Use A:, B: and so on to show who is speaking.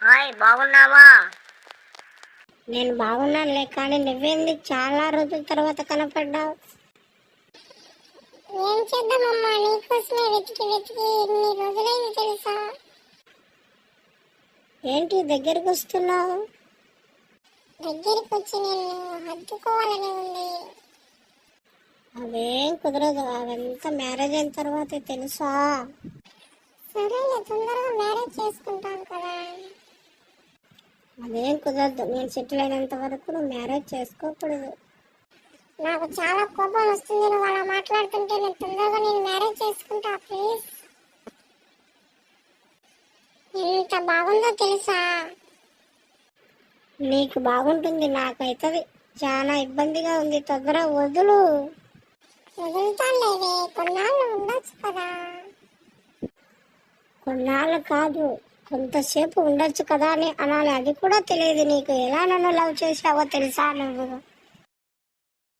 A: Hi, బాగున్నావా?
B: నేను బాగున్నానులే, కానీ నువ్వేంది చాలా రోజుల తర్వాత కనపడ్డావు?
C: ఏం చేద్దామమ్మా, నీకోసమే వెతికి వెతికి ఎన్ని రోజులైంది తెలుసా?
B: ఏంటి దగ్గరికి వస్తున్నావు?
C: దగ్గరికి వచ్చి నిన్ను హత్తుకోవాలని ఉంది.
B: అదేం కుదరదు, అదంతా మ్యారేజ్ అయిన తర్వాతే తెలుసా?
C: సరేలే, తొందరగా మ్యారేజ్ చేసుకుంటాను కదా.
B: అదేం కుదరదు, నేను సెటిల్ అయినంత వరకు నువ్వు మ్యారేజ్ చేసుకోకూడదు.
C: నాకు చాలా కోపం వస్తుంది నువ్వు అలా మాట్లాడుతుంటే. నేను తొందరగా నేను మ్యారేజ్ చేసుకుంటా ప్లీజ్. ఎంత బాగుందో తెలుసా?
B: నీకు బాగుంటుంది, నాకైతుంది చాలా ఇబ్బందిగా ఉంది. తొందరగా వదులు.
C: వదులుతానులేవే, కొన్నాళ్ళు ఉండొచ్చు కదా.
B: కొన్నాళ్ళు కాదు, కొంతసేపు ఉండొచ్చు కదా అని అనాలి. అది కూడా తెలియదు నీకు. ఎలా నన్ను లవ్ చేసావో తెలుసా నువ్వు?